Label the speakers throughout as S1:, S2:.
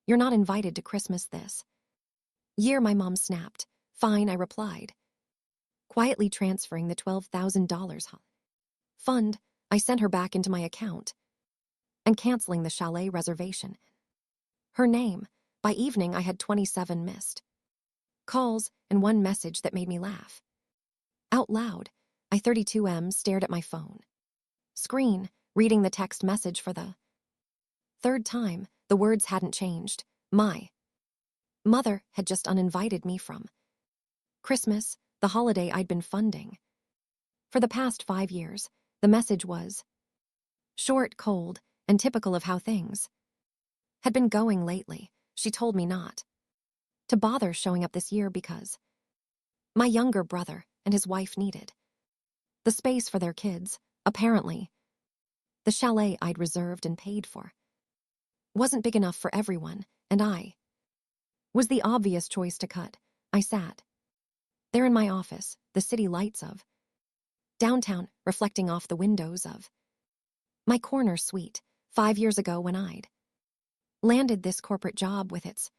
S1: You're not invited to Christmas this year, my mom snapped. Fine, I replied, quietly transferring the $12,000 fund I sent her back into my account and canceling the chalet reservation. Her name. By evening, I had 27 missed calls and one message that made me laugh. Out loud, I 32M stared at my phone screen, reading the text message for the third time. The words hadn't changed. My mother had just uninvited me from Christmas, the holiday I'd been funding. For the past 5 years, the message was short, cold, and typical of how things had been going lately. She told me not to bother showing up this year because my younger brother and his wife needed the space for their kids. Apparently, the chalet I'd reserved and paid for wasn't big enough for everyone, and I was the obvious choice to cut. I sat there in my office, the city lights of downtown reflecting off the windows of my corner suite. 5 years ago, when I'd landed this corporate job with its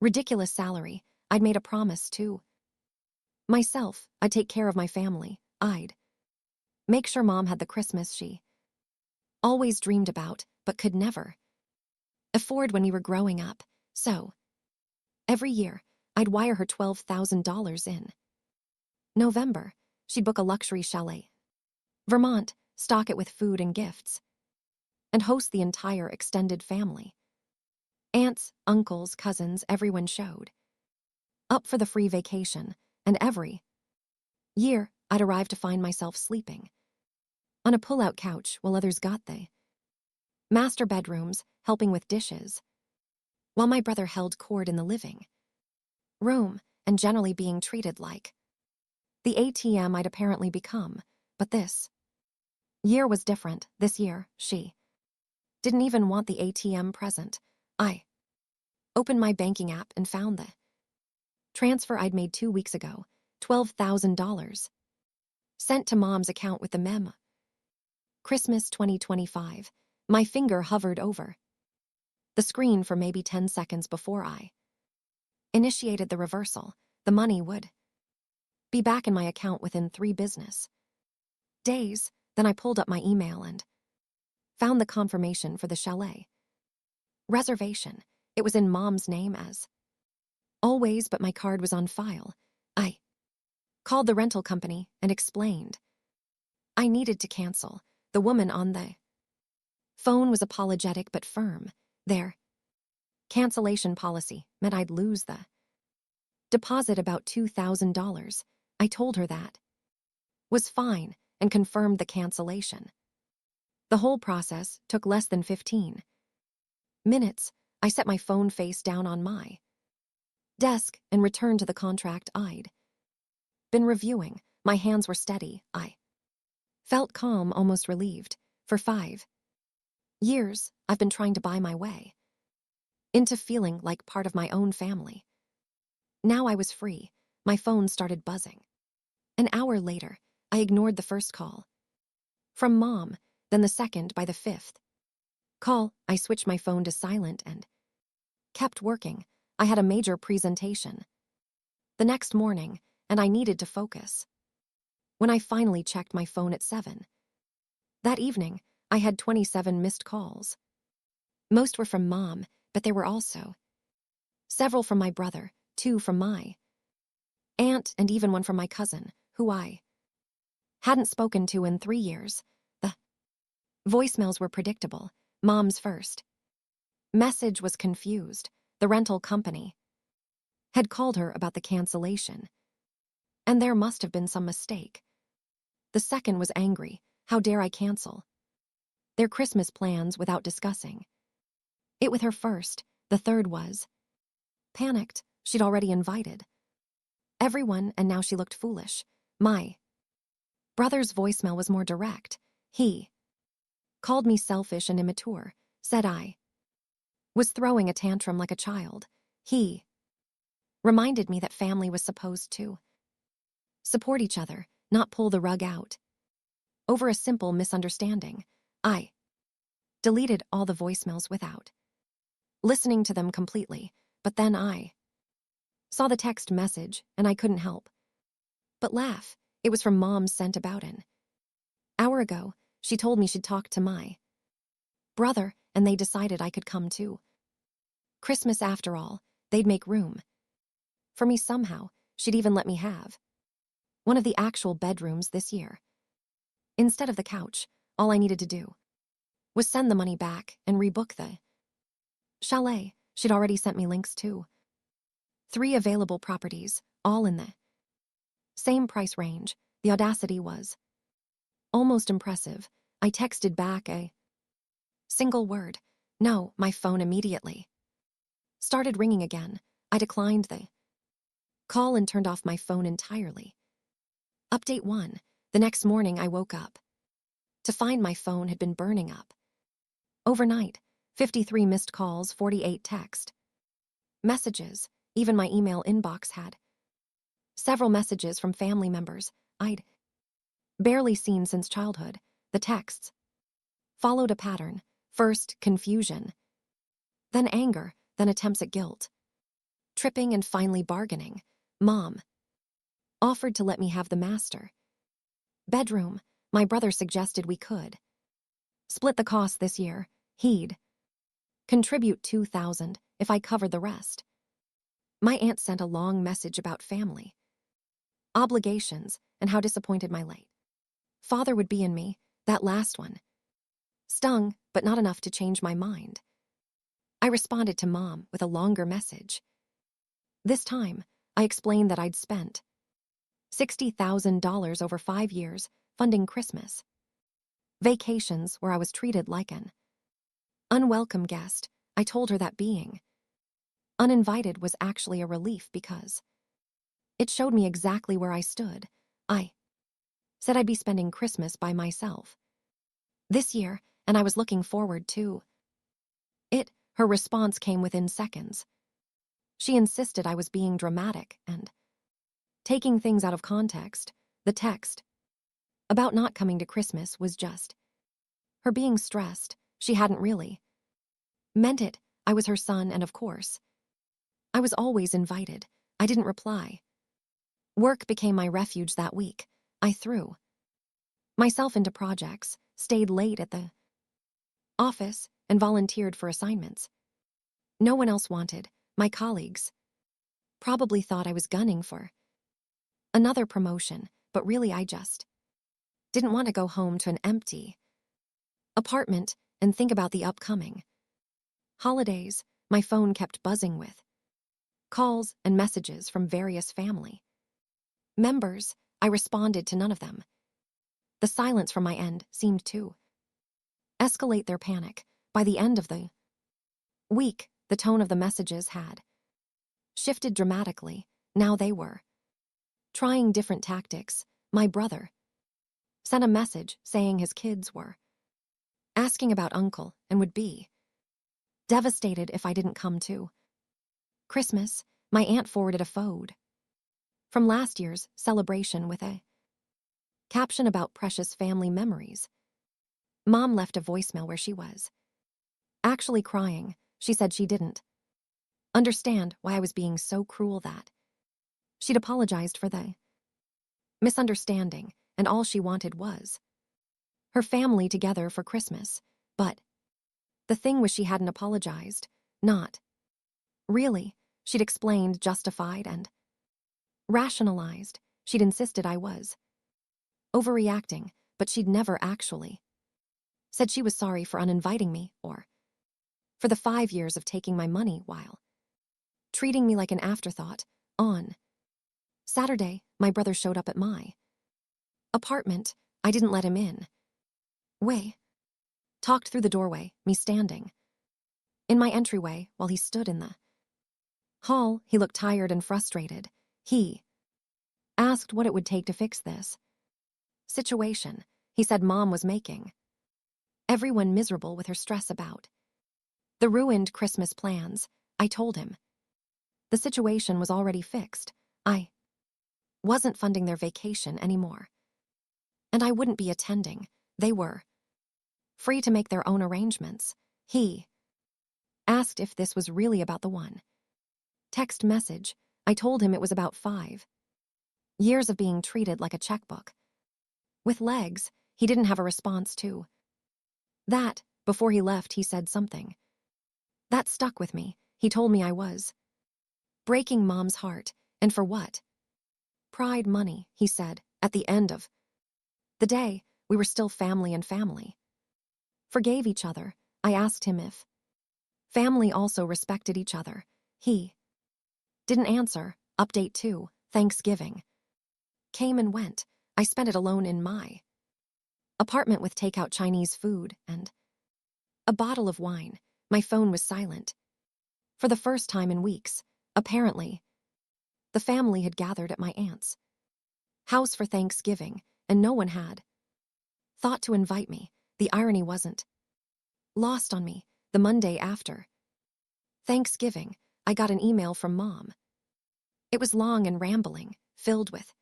S1: ridiculous salary, I'd made a promise to myself. I'd take care of my family. I'd make sure Mom had the Christmas she always dreamed about but could never afford when we were growing up. So, every year, I'd wire her $12,000 in November. She'd book a luxury chalet, Vermont, stock it with food and gifts, and host the entire extended family. Aunts, uncles, cousins, everyone showed up for the free vacation, and every year, I'd arrive to find myself sleeping on a pull-out couch while others got the master bedrooms, helping with dishes, while my brother held court in the living room and generally being treated like the ATM I'd apparently become. But this year was different. This year, she didn't even want the ATM present. I opened my banking app and found the transfer I'd made 2 weeks ago, $12,000, sent to Mom's account with the memo, Christmas 2025. My finger hovered over the screen for maybe 10 seconds before I initiated the reversal. The money would be back in my account within 3 business days. Then I pulled up my email and found the confirmation for the chalet reservation. It was in Mom's name as always, but my card was on file. I called the rental company and explained I needed to cancel. The woman on the phone was apologetic but firm. Their cancellation policy meant I'd lose the deposit, about $2,000. I told her that was fine and confirmed the cancellation. The whole process took less than 15 minutes. I set my phone face down on my desk and returned to the contract I'd been reviewing. My hands were steady. I felt calm, almost relieved. For 5 years, I've been trying to buy my way into feeling like part of my own family. Now I was free. My phone started buzzing. An hour later, I ignored the first call from Mom, then the second. By the 5th call, I switched my phone to silent and kept working. I had a major presentation the next morning, and I needed to focus. When I finally checked my phone at 7 that evening, I had 27 missed calls. Most were from Mom, but there were also several from my brother, 2 from my aunt, and even one from my cousin, who I hadn't spoken to in 3 years. The voicemails were predictable. Mom's first message was confused. The rental company had called her about the cancellation, and there must have been some mistake. The second was angry. How dare I cancel their Christmas plans without discussing it with her first. The third was panicked. She'd already invited everyone, and now she looked foolish. My brother's voicemail was more direct. He called me selfish and immature, said I was throwing a tantrum like a child. He reminded me that family was supposed to support each other, not pull the rug out over a simple misunderstanding. I deleted all the voicemails without listening to them completely, but then I saw the text message and I couldn't help but laugh. It was from Mom sent about an hour ago. She told me she'd talked to my brother and they decided I could come too. Christmas after all, they'd make room for me somehow. She'd even let me have one of the actual bedrooms this year. Instead of the couch, all I needed to do was send the money back and rebook the chalet. She'd already sent me links to 3 available properties, all in the same price range. The audacity was almost impressive. I texted back a single word, no. My phone immediately started ringing again. I declined the call and turned off my phone entirely. Update 1. The next morning I woke up to find my phone had been burning up. Overnight, 53 missed calls, 48 text messages. Even my email inbox had several messages from family members I'd barely seen since childhood. The texts followed a pattern. First, confusion, then anger, then attempts at guilt, tripping, and finally bargaining. Mom offered to let me have the master bedroom. My brother suggested we could split the cost this year. He'd contribute $2,000 if I covered the rest. My aunt sent a long message about family obligations and how disappointed my late father would be in me. That last one stung, but not enough to change my mind. I responded to Mom with a longer message. This time, I explained that I'd spent $60,000 over 5 years funding Christmas vacations where I was treated like an unwelcome guest. I told her that being uninvited was actually a relief because it showed me exactly where I stood. I said I'd be spending Christmas by myself this year, and I was looking forward to it. Her response came within seconds. She insisted I was being dramatic and taking things out of context. The text about not coming to Christmas was just her being stressed. She hadn't really meant it. I was her son, and of course, I was always invited. I didn't reply. Work became my refuge that week. I threw myself into projects, stayed late at the office, and volunteered for assignments no one else wanted. My colleagues probably thought I was gunning for another promotion, but really I just didn't want to go home to an empty apartment and think about the upcoming holidays. My phone kept buzzing with calls and messages from various family members. I responded to none of them. The silence from my end seemed to escalate their panic. By the end of the week, the tone of the messages had shifted dramatically. Now they were trying different tactics. My brother sent a message saying his kids were asking about uncle and would be devastated if I didn't come to Christmas. My aunt forwarded a photo from last year's celebration with a caption about precious family memories. Mom left a voicemail where she was actually crying. She said she didn't understand why I was being so cruel, that she'd apologized for the misunderstanding, and all she wanted was her family together for Christmas. But the thing was, she hadn't apologized. Not really. She'd explained, justified, and rationalized. She'd insisted I was overreacting, but she'd never actually said she was sorry for uninviting me or for the 5 years of taking my money while treating me like an afterthought. On Saturday, my brother showed up at my apartment. I didn't let him in. Talked through the doorway, me standing in my entryway while he stood in the hall. He looked tired and frustrated. He asked what it would take to fix this situation. He said Mom was making everyone miserable with her stress about the ruined Christmas plans. I told him the situation was already fixed. I wasn't funding their vacation anymore, and I wouldn't be attending. They were free to make their own arrangements. He Asked if this was really about the one. Text message. I told him it was about 5 years of being treated like a checkbook. With legs, he didn't have a response to. That, before he left, he said something. That stuck with me. He told me I was breaking Mom's heart, and for what? Pride money, he said, at the end of the day. We were still family and family. Forgave each other. I asked him if family also respected each other. He didn't answer. Update 2, Thanksgiving. Came and went. I spent it alone in my apartment with takeout Chinese food and a bottle of wine. My phone was silent. For the first time in weeks, apparently, the family had gathered at my aunt's house for Thanksgiving, and no one had thought to invite me. The irony wasn't lost on me. The Monday after Thanksgiving, I got an email from Mom. It was long and rambling, filled with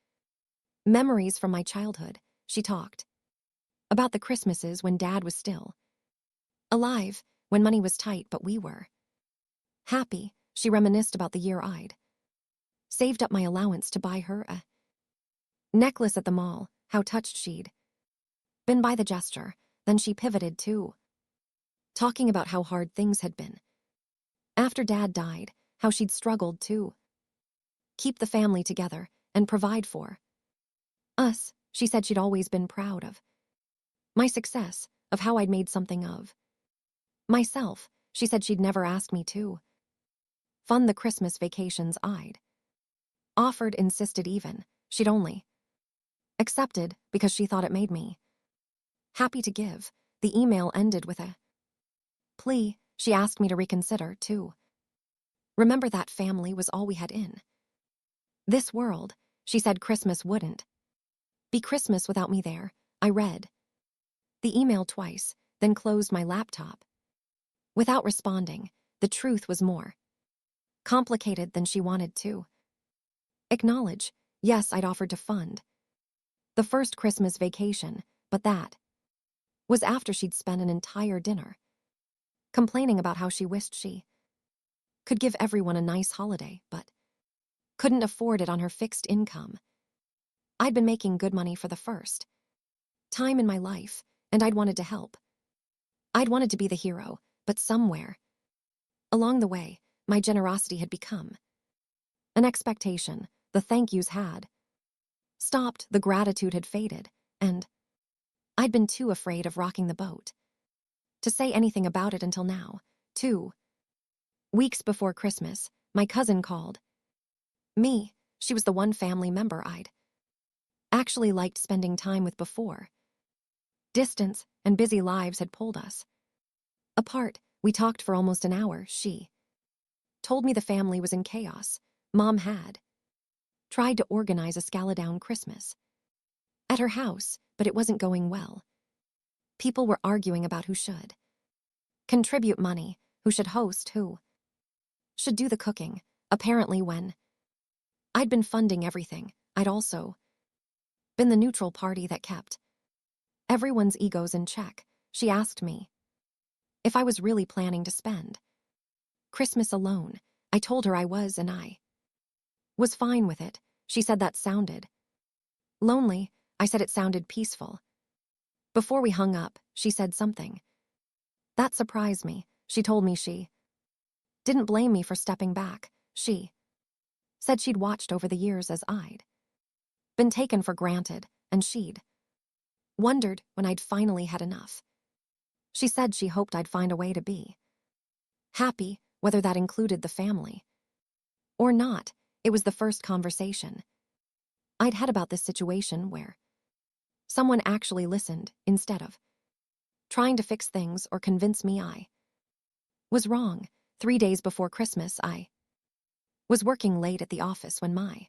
S1: memories from my childhood. She talked about the Christmases when Dad was still alive, when money was tight but we were happy. She reminisced about the year I'd saved up my allowance to buy her a necklace at the mall, how touched she'd been by the gesture. Then she pivoted to talking about how hard things had been after Dad died, how she'd struggled to keep the family together and provide for us. She said she'd always been proud of my success, of how I'd made something of myself. She said she'd never asked me to fund the Christmas vacations I'd offered, insisted even. She'd only accepted because she thought it made me happy to give. The email ended with a plea. She asked me to reconsider, too. Remember that family was all we had in this world. She said Christmas wouldn't be Christmas without me there. I read the email twice, then closed my laptop without responding. The truth was more complicated than she wanted to acknowledge. Yes, I'd offered to fund the first Christmas vacation, but that was after she'd spent an entire dinner complaining about how she wished she could give everyone a nice holiday, but couldn't afford it on her fixed income. I'd been making good money for the first time in my life, and I'd wanted to help. I'd wanted to be the hero, but somewhere along the way, my generosity had become an expectation. The thank yous had stopped, the gratitude had faded, and I'd been too afraid of rocking the boat to say anything about it until now. 2 weeks before Christmas, my cousin called me. She was the one family member I'd actually liked spending time with before distance and busy lives had pulled us apart. We talked for almost an hour. She told me the family was in chaos. Mom had tried to organize a scala-down Christmas at her house, but it wasn't going well. People were arguing about who should contribute money, who should host, who should do the cooking. Apparently, when I'd been funding everything, I'd also been the neutral party that kept everyone's egos in check. She asked me if I was really planning to spend Christmas alone. I told her I was, and I was fine with it. She said that sounded lonely. I said it sounded peaceful. Before we hung up, she said something that surprised me. She told me she didn't blame me for stepping back. She said she'd watched over the years as I'd been taken for granted, and she'd wondered when I'd finally had enough. She said she hoped I'd find a way to be happy, whether that included the family or not. It was the first conversation I'd had about this situation where someone actually listened instead of trying to fix things or convince me I was wrong. 3 days before Christmas, I was working late at the office when my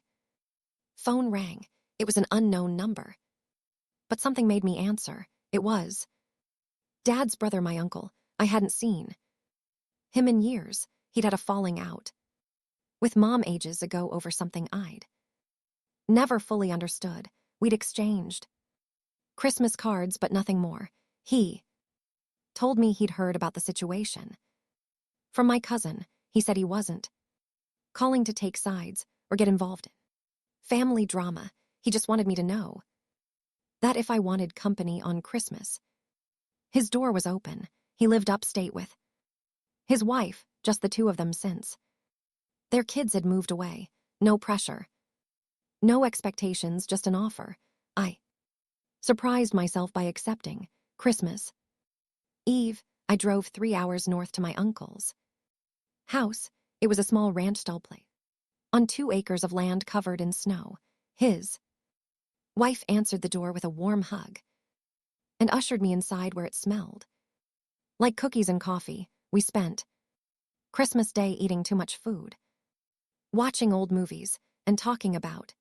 S1: phone rang. It was an unknown number, but something made me answer. It was Dad's brother, my uncle. I hadn't seen him in years. He'd had a falling out with Mom ages ago over something I'd never fully understood. We'd exchanged Christmas cards, but nothing more. He told me he'd heard about the situation From my cousin, he said he wasn't calling to take sides or get involved in family drama. He just wanted me to know that if I wanted company on Christmas, his door was open. He lived upstate with his wife, just the two of them since their kids had moved away. No pressure, no expectations, just an offer. I surprised myself by accepting. Christmas Eve, I drove 3 hours north to my uncle's house. It was a small ranch-style place on 2 acres of land covered in snow. His wife answered the door with a warm hug and ushered me inside, where it smelled like cookies and coffee. We spent Christmas Day eating too much food, watching old movies, and talking about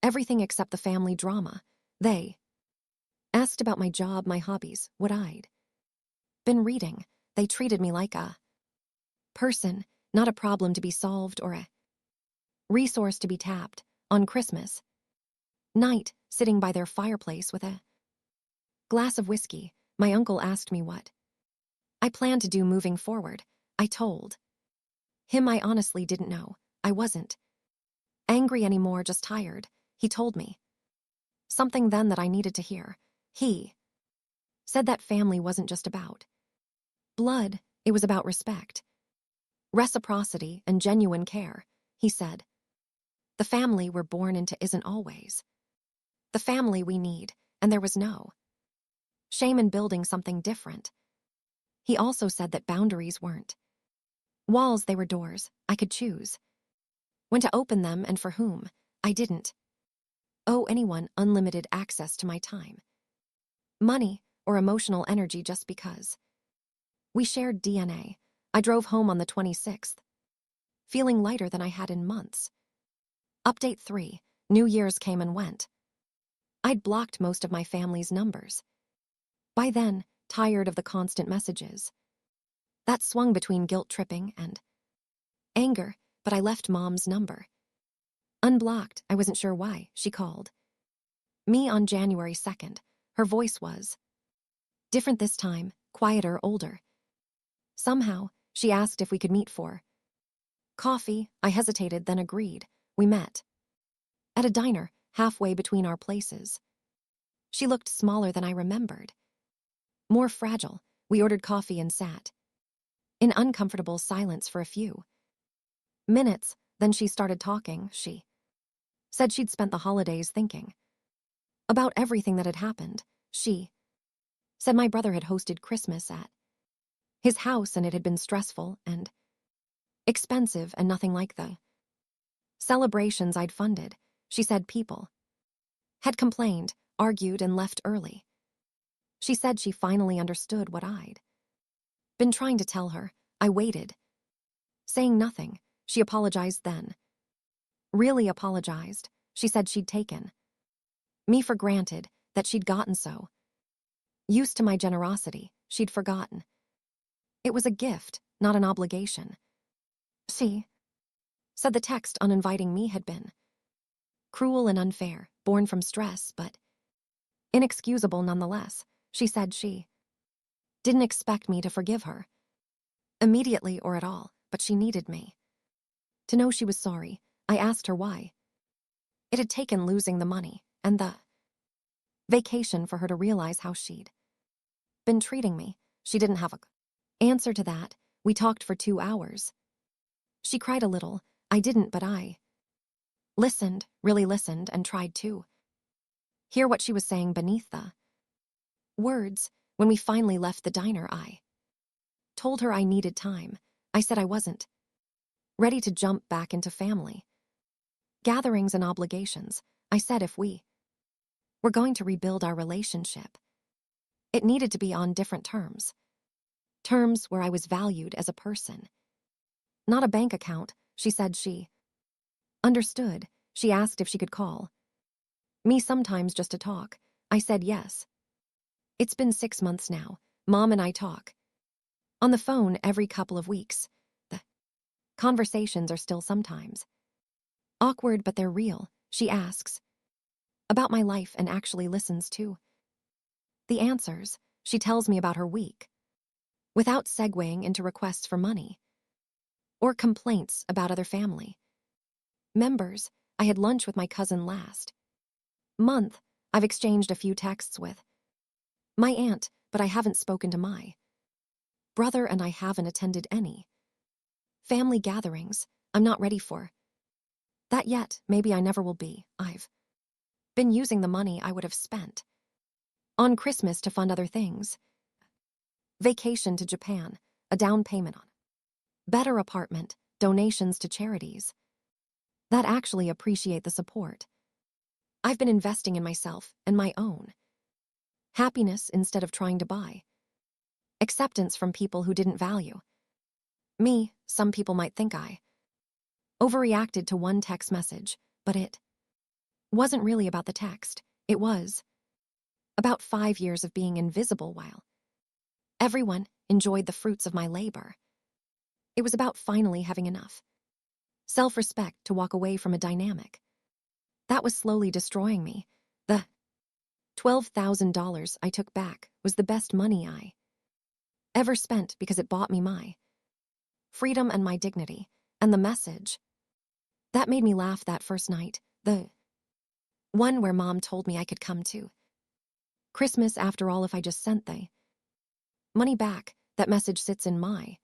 S1: everything except the family drama. They asked about my job, my hobbies, what I'd been reading. They treated me like a person, not a problem to be solved or a resource to be tapped. On Christmas night, sitting by their fireplace with a glass of whiskey, my uncle asked me what I planned to do moving forward. I told him I honestly didn't know. I wasn't angry anymore, just tired. He told me something then that I needed to hear. He said that family wasn't just about blood, it was about respect, reciprocity, and genuine care. He said, the family we're born into isn't always the family we need, and there was no shame in building something different. He also said that boundaries weren't walls, they were doors. I could choose when to open them and for whom. I didn't owe anyone unlimited access to my time, money, or emotional energy just because we shared DNA. I drove home on the 26th, feeling lighter than I had in months. Update 3. New Year's came and went. I'd blocked most of my family's numbers. By then, tired of the constant messages that swung between guilt-tripping and anger, but I left Mom's number unblocked. I wasn't sure why. She called me on January 2nd. Her voice was different this time, quieter, older. Somehow, she asked if we could meet for coffee. I hesitated, then agreed. We met at a diner, halfway between our places. She looked smaller than I remembered, more fragile. We ordered coffee and sat in uncomfortable silence for a few minutes. Then she started talking. She said she'd spent the holidays thinking about everything that had happened. She said my brother had hosted Christmas at his house and it had been stressful and expensive and nothing like the celebrations I'd funded. She said people had complained, argued, and left early. She said she finally understood what I'd been trying to tell her. I waited, saying nothing. She apologized then. Really apologized. She said she'd taken me for granted, that she'd gotten so used to my generosity, she'd forgotten it was a gift, not an obligation. She said the text uninviting me had been cruel and unfair, born from stress, but inexcusable nonetheless. She said she didn't expect me to forgive her immediately or at all, but she needed me to know she was sorry. I asked her why it had taken losing the money and the vacation for her to realize how she'd been treating me. She didn't have a answer to that. We talked for 2 hours. She cried a little. I didn't, but I listened, really listened, and tried to hear what she was saying beneath the words. When we finally left the diner, I told her I needed time. I said I wasn't ready to jump back into family gatherings and obligations. I said if we were going to rebuild our relationship, it needed to be on different terms. Terms where I was valued as a person, not a bank account. She said she understood. She asked if she could call me sometimes just to talk. I said yes. It's been 6 months now. Mom and I talk on the phone every couple of weeks. The conversations are still sometimes awkward, but they're real. She asks about my life and actually listens to the answers. She tells me about her week without segueing into requests for money. or complaints about other family members. I had lunch with my cousin last month. I've exchanged a few texts with my aunt, but I haven't spoken to my brother, and I haven't attended any family gatherings. I'm not ready for that yet. Maybe I never will be. I've been using the money I would have spent on Christmas to fund other things. Vacation to Japan, a down payment on better apartment, donations to charities that actually appreciate the support. I've been investing in myself and my own happiness instead of trying to buy acceptance from people who didn't value me. Some people might think I overreacted to one text message, but it wasn't really about the text. It was about 5 years of being invisible while everyone enjoyed the fruits of my labor. It was about finally having enough self-respect to walk away from a dynamic that was slowly destroying me. The $12,000 I took back was the best money I ever spent because it bought me my freedom and my dignity. And the message that made me laugh that first night, the one where Mom told me I could come to Christmas after all if I just sent the money back, that message sits in my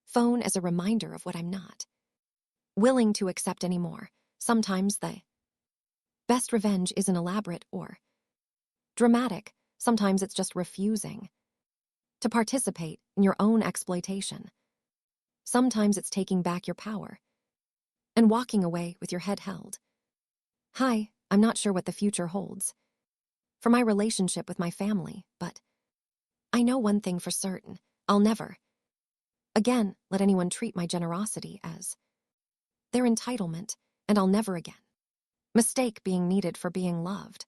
S1: phone as a reminder of what I'm not willing to accept anymore. Sometimes the best revenge isn't elaborate or dramatic. Sometimes it's just refusing to participate in your own exploitation. Sometimes it's taking back your power and walking away with your head held high. I'm not sure what the future holds for my relationship with my family, but I know one thing for certain. I'll never again let anyone treat my generosity as their entitlement, and I'll never again mistake being needed for being loved.